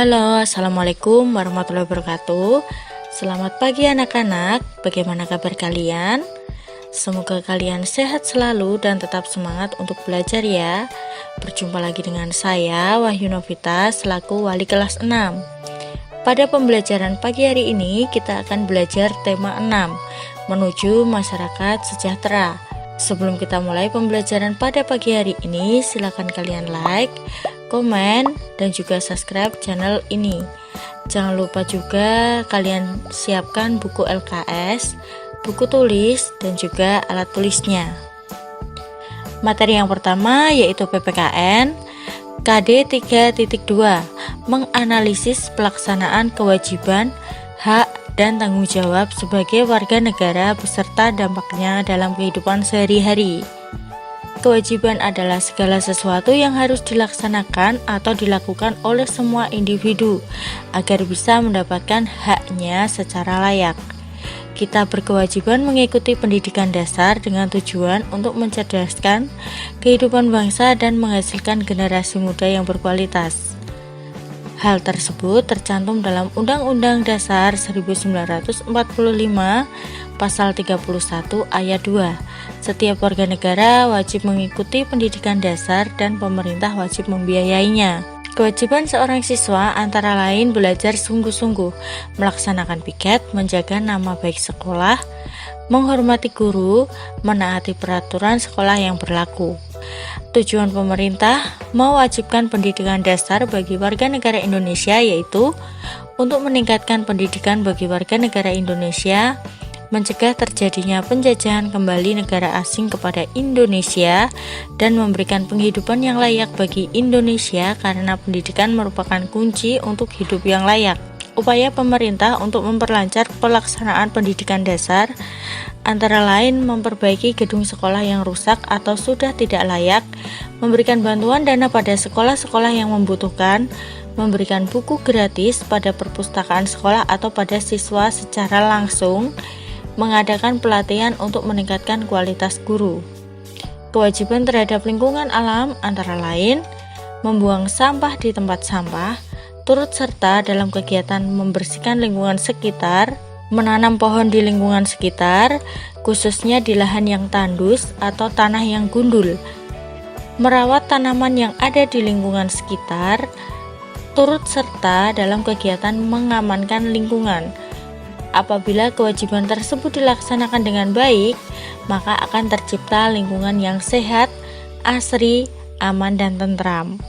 Halo, Assalamualaikum warahmatullahi wabarakatuh. Selamat pagi anak-anak, bagaimana kabar kalian? Semoga kalian sehat selalu dan tetap semangat untuk belajar ya. Berjumpa lagi dengan saya, Wahyu Novita, selaku wali kelas 6. Pada pembelajaran pagi hari ini, kita akan belajar tema 6, menuju masyarakat sejahtera. Sebelum kita mulai pembelajaran pada pagi hari ini, silakan kalian like, komen, dan juga subscribe channel ini. Jangan lupa juga kalian siapkan buku LKS, buku tulis, dan juga alat tulisnya. Materi yang pertama yaitu PPKN KD 3.2, menganalisis pelaksanaan kewajiban, hak, dan tanggung jawab sebagai warga negara beserta dampaknya dalam kehidupan sehari-hari. Kewajiban adalah segala sesuatu yang harus dilaksanakan atau dilakukan oleh semua individu agar bisa mendapatkan haknya secara layak. Kita berkewajiban mengikuti pendidikan dasar dengan tujuan untuk mencerdaskan kehidupan bangsa dan menghasilkan generasi muda yang berkualitas. Hal tersebut tercantum dalam Undang-Undang Dasar 1945 Pasal 31 Ayat 2. Setiap warga negara wajib mengikuti pendidikan dasar dan pemerintah wajib membiayainya. Kewajiban seorang siswa antara lain belajar sungguh-sungguh, melaksanakan piket, menjaga nama baik sekolah, menghormati guru, menaati peraturan sekolah yang berlaku. Tujuan pemerintah mewajibkan pendidikan dasar bagi warga negara Indonesia yaitu untuk meningkatkan pendidikan bagi warga negara Indonesia, mencegah terjadinya penjajahan kembali negara asing kepada Indonesia, dan memberikan penghidupan yang layak bagi Indonesia karena pendidikan merupakan kunci untuk hidup yang layak. Upaya pemerintah untuk memperlancar pelaksanaan pendidikan dasar antara lain memperbaiki gedung sekolah yang rusak atau sudah tidak layak, memberikan bantuan dana pada sekolah-sekolah yang membutuhkan, memberikan buku gratis pada perpustakaan sekolah atau pada siswa secara langsung, mengadakan pelatihan untuk meningkatkan kualitas guru. Kewajiban terhadap lingkungan alam antara lain membuang sampah di tempat sampah, turut serta dalam kegiatan membersihkan lingkungan sekitar, menanam pohon di lingkungan sekitar, khususnya di lahan yang tandus atau tanah yang gundul, merawat tanaman yang ada di lingkungan sekitar, turut serta dalam kegiatan mengamankan lingkungan. Apabila kewajiban tersebut dilaksanakan dengan baik, maka akan tercipta lingkungan yang sehat, asri, aman, dan tentram.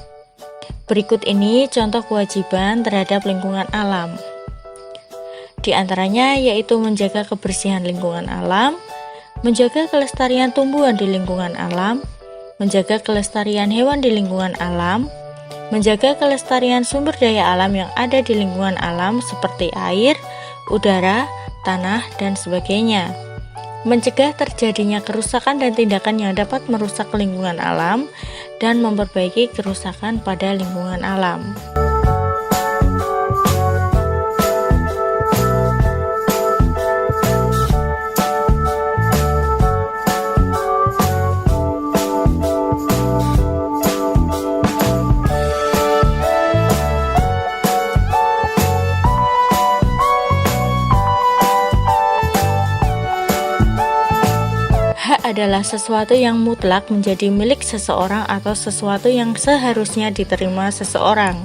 Berikut ini contoh kewajiban terhadap lingkungan alam. Di antaranya yaitu menjaga kebersihan lingkungan alam, menjaga kelestarian tumbuhan di lingkungan alam, menjaga kelestarian hewan di lingkungan alam, menjaga kelestarian sumber daya alam yang ada di lingkungan alam seperti air, udara, tanah, dan sebagainya. Mencegah terjadinya kerusakan dan tindakan yang dapat merusak lingkungan alam dan memperbaiki kerusakan pada lingkungan alam. Adalah sesuatu yang mutlak menjadi milik seseorang atau sesuatu yang seharusnya diterima seseorang.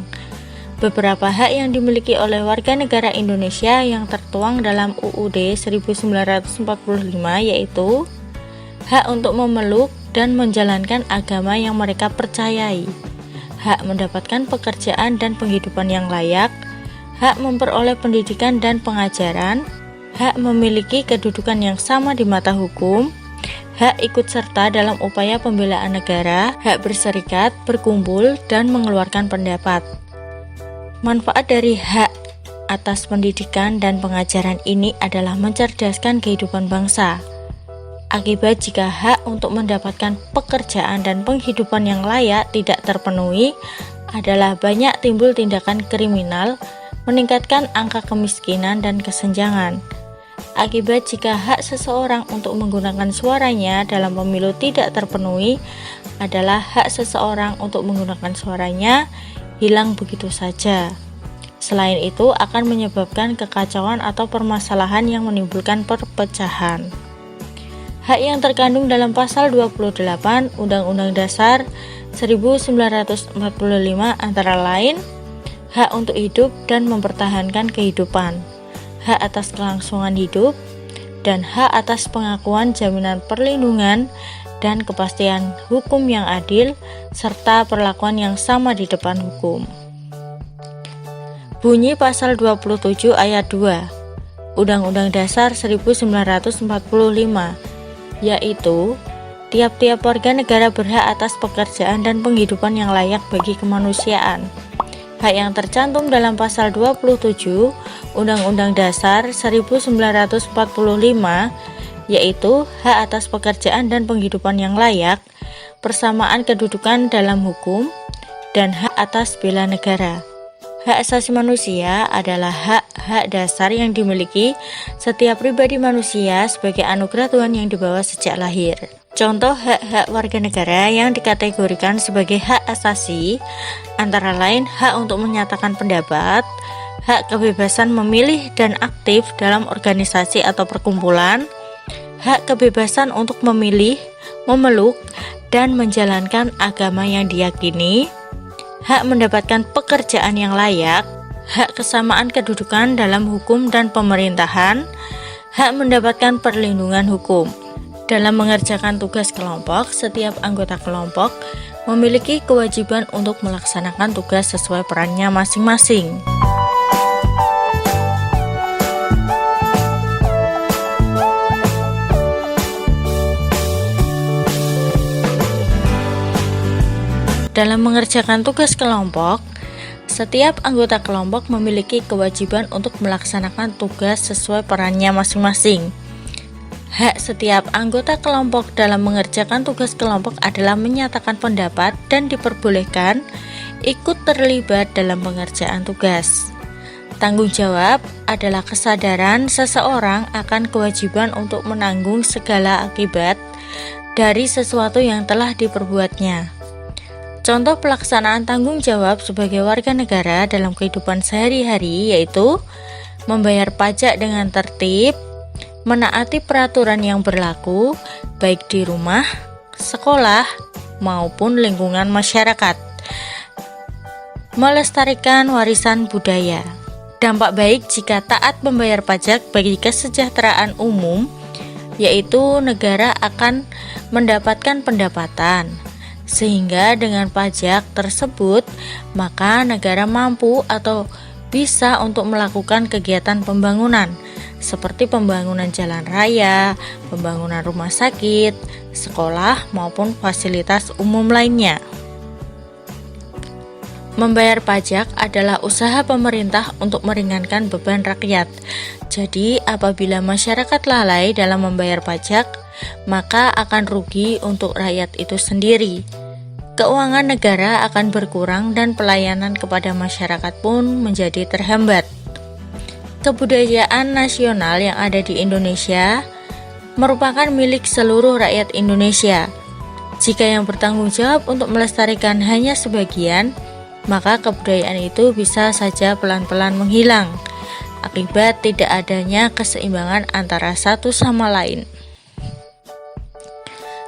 Beberapa hak yang dimiliki oleh warga negara Indonesia yang tertuang dalam UUD 1945 yaitu hak untuk memeluk dan menjalankan agama yang mereka percayai, hak mendapatkan pekerjaan dan penghidupan yang layak, hak memperoleh pendidikan dan pengajaran, hak memiliki kedudukan yang sama di mata hukum, hak ikut serta dalam upaya pembelaan negara, hak berserikat, berkumpul, dan mengeluarkan pendapat. Manfaat dari hak atas pendidikan dan pengajaran ini adalah mencerdaskan kehidupan bangsa. Akibat jika hak untuk mendapatkan pekerjaan dan penghidupan yang layak tidak terpenuhi adalah banyak timbul tindakan kriminal, meningkatkan angka kemiskinan dan kesenjangan. Akibat jika hak seseorang untuk menggunakan suaranya dalam pemilu tidak terpenuhi adalah hak seseorang untuk menggunakan suaranya hilang begitu saja. Selain itu, akan menyebabkan kekacauan atau permasalahan yang menimbulkan perpecahan. Hak yang terkandung dalam pasal 28 Undang-Undang Dasar 1945 antara lain hak untuk hidup dan mempertahankan kehidupan, hak atas kelangsungan hidup, dan hak atas pengakuan jaminan perlindungan dan kepastian hukum yang adil, serta perlakuan yang sama di depan hukum. Bunyi pasal 27 ayat 2 Undang-Undang Dasar 1945, yaitu tiap-tiap warga negara berhak atas pekerjaan dan penghidupan yang layak bagi kemanusiaan. Hak yang tercantum dalam pasal 27 Undang-Undang Dasar 1945, yaitu hak atas pekerjaan dan penghidupan yang layak, persamaan kedudukan dalam hukum, dan hak atas bela negara. Hak asasi manusia adalah hak-hak dasar yang dimiliki setiap pribadi manusia sebagai anugerah Tuhan yang dibawa sejak lahir. Contoh hak-hak warga negara yang dikategorikan sebagai hak asasi antara lain hak untuk menyatakan pendapat, hak kebebasan memilih dan aktif dalam organisasi atau perkumpulan, hak kebebasan untuk memilih, memeluk, dan menjalankan agama yang diyakini, hak mendapatkan pekerjaan yang layak, hak kesamaan kedudukan dalam hukum dan pemerintahan, hak mendapatkan perlindungan hukum. Dalam mengerjakan tugas kelompok, setiap anggota kelompok memiliki kewajiban untuk melaksanakan tugas sesuai perannya masing-masing. Dalam mengerjakan tugas kelompok, setiap anggota kelompok memiliki kewajiban untuk melaksanakan tugas sesuai perannya masing-masing. Hak setiap anggota kelompok dalam mengerjakan tugas kelompok adalah menyatakan pendapat dan diperbolehkan ikut terlibat dalam pengerjaan tugas. Tanggung jawab adalah kesadaran seseorang akan kewajiban untuk menanggung segala akibat dari sesuatu yang telah diperbuatnya. Contoh pelaksanaan tanggung jawab sebagai warga negara dalam kehidupan sehari-hari yaitu membayar pajak dengan tertib, menaati peraturan yang berlaku baik di rumah, sekolah, maupun lingkungan masyarakat, melestarikan warisan budaya. Dampak baik jika taat membayar pajak bagi kesejahteraan umum, yaitu negara akan mendapatkan pendapatan, sehingga dengan pajak tersebut maka negara mampu atau bisa untuk melakukan kegiatan pembangunan seperti pembangunan jalan raya, pembangunan rumah sakit, sekolah, maupun fasilitas umum lainnya. Membayar pajak adalah usaha pemerintah untuk meringankan beban rakyat. Jadi, apabila masyarakat lalai dalam membayar pajak, maka akan rugi untuk rakyat itu sendiri. Keuangan negara akan berkurang dan pelayanan kepada masyarakat pun menjadi terhambat. Kebudayaan nasional yang ada di Indonesia merupakan milik seluruh rakyat Indonesia. Jika yang bertanggung jawab untuk melestarikan hanya sebagian, maka kebudayaan itu bisa saja pelan-pelan menghilang akibat tidak adanya keseimbangan antara satu sama lain.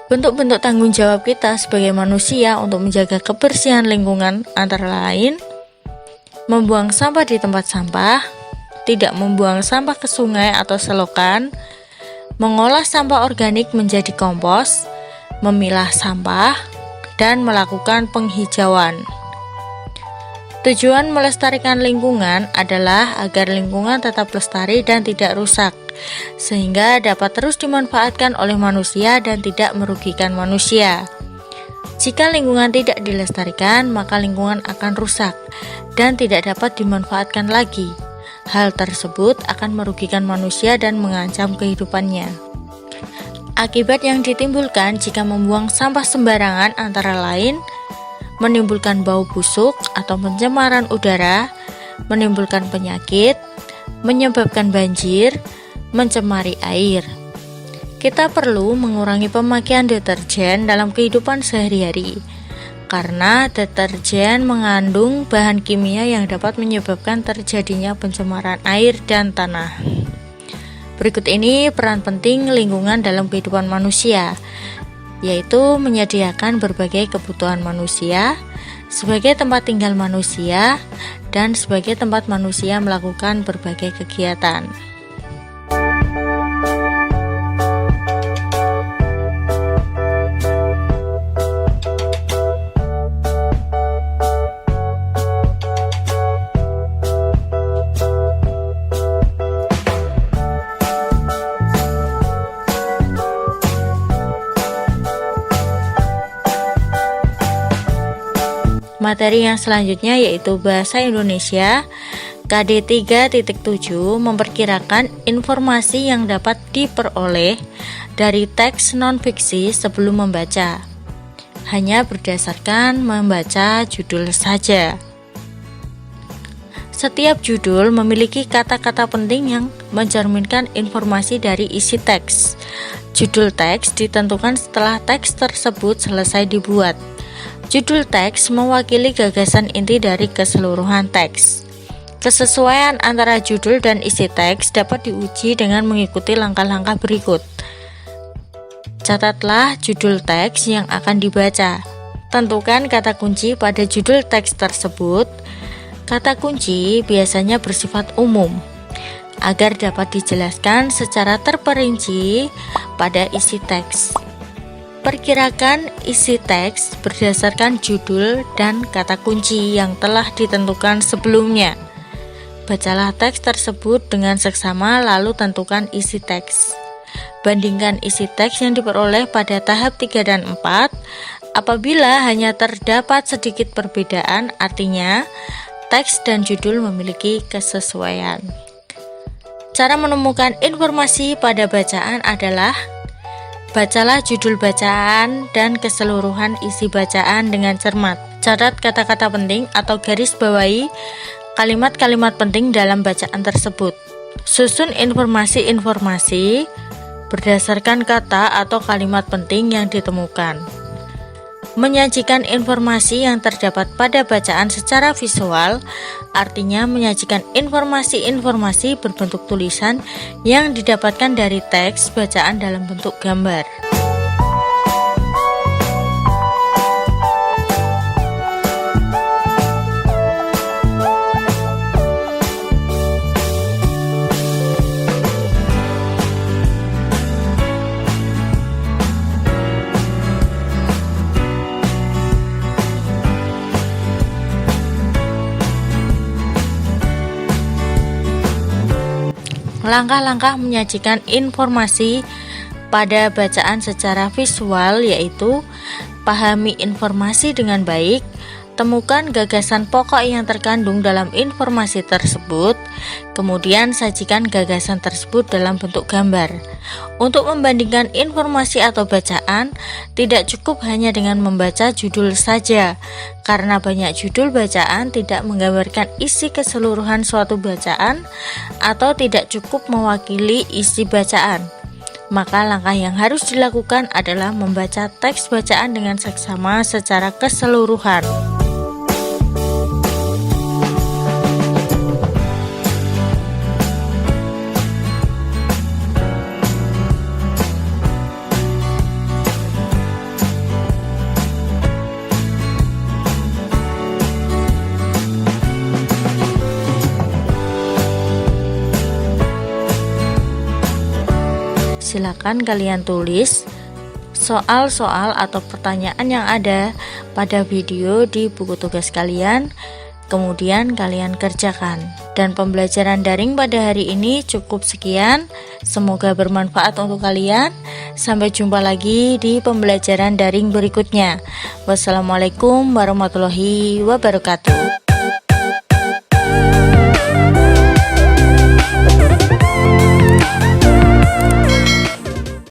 Bentuk-bentuk tanggung jawab kita sebagai manusia untuk menjaga kebersihan lingkungan antara lain membuang sampah di tempat sampah, tidak membuang sampah ke sungai atau selokan, mengolah sampah organik menjadi kompos, memilah sampah, dan melakukan penghijauan. Tujuan melestarikan lingkungan adalah agar lingkungan tetap lestari dan tidak rusak, sehingga dapat terus dimanfaatkan oleh manusia dan tidak merugikan manusia. Jika lingkungan tidak dilestarikan, maka lingkungan akan rusak dan tidak dapat dimanfaatkan lagi. Hal tersebut akan merugikan manusia dan mengancam kehidupannya. Akibat yang ditimbulkan jika membuang sampah sembarangan antara lain menimbulkan bau busuk atau pencemaran udara, menimbulkan penyakit, menyebabkan banjir, mencemari air. Kita perlu mengurangi pemakaian deterjen dalam kehidupan sehari-hari. karena deterjen mengandung bahan kimia yang dapat menyebabkan terjadinya pencemaran air dan tanah. Berikut ini peran penting lingkungan dalam kehidupan manusia, yaitu menyediakan berbagai kebutuhan manusia sebagai tempat tinggal manusia dan sebagai tempat manusia melakukan berbagai kegiatan. Materi yang selanjutnya yaitu Bahasa Indonesia KD 3.7 memperkirakan informasi yang dapat diperoleh dari teks non-fiksi sebelum membaca, hanya berdasarkan membaca judul saja. Setiap judul memiliki kata-kata penting yang mencerminkan informasi dari isi teks. Judul teks ditentukan setelah teks tersebut selesai dibuat. Judul teks mewakili gagasan inti dari keseluruhan teks. Kesesuaian antara judul dan isi teks dapat diuji dengan mengikuti langkah-langkah berikut. Catatlah judul teks yang akan dibaca. Tentukan kata kunci pada judul teks tersebut. Kata kunci biasanya bersifat umum, agar dapat dijelaskan secara terperinci pada isi teks. Perkirakan isi teks berdasarkan judul dan kata kunci yang telah ditentukan sebelumnya. Bacalah teks tersebut dengan seksama lalu tentukan isi teks. Bandingkan isi teks yang diperoleh pada tahap 3 dan 4. Apabila hanya terdapat sedikit perbedaan, artinya teks dan judul memiliki kesesuaian. Cara menemukan informasi pada bacaan adalah: bacalah judul bacaan dan keseluruhan isi bacaan dengan cermat. Catat kata-kata penting atau garis bawahi kalimat-kalimat penting dalam bacaan tersebut. Susun informasi-informasi berdasarkan kata atau kalimat penting yang ditemukan. Menyajikan informasi yang terdapat pada bacaan secara visual, artinya menyajikan informasi-informasi berbentuk tulisan yang didapatkan dari teks bacaan dalam bentuk gambar. Langkah-langkah menyajikan informasi pada bacaan secara visual yaitu: pahami informasi dengan baik, temukan gagasan pokok yang terkandung dalam informasi tersebut, kemudian sajikan gagasan tersebut dalam bentuk gambar. Untuk membandingkan informasi atau bacaan, tidak cukup hanya dengan membaca judul saja, karena banyak judul bacaan tidak menggambarkan isi keseluruhan suatu bacaan atau tidak cukup mewakili isi bacaan. Maka langkah yang harus dilakukan adalah membaca teks bacaan dengan seksama secara keseluruhan. Silakan kalian tulis soal-soal atau pertanyaan yang ada pada video di buku tugas kalian, kemudian kalian kerjakan. Dan pembelajaran daring pada hari ini cukup sekian. Semoga bermanfaat untuk kalian. Sampai jumpa lagi di pembelajaran daring berikutnya. Wassalamualaikum warahmatullahi wabarakatuh.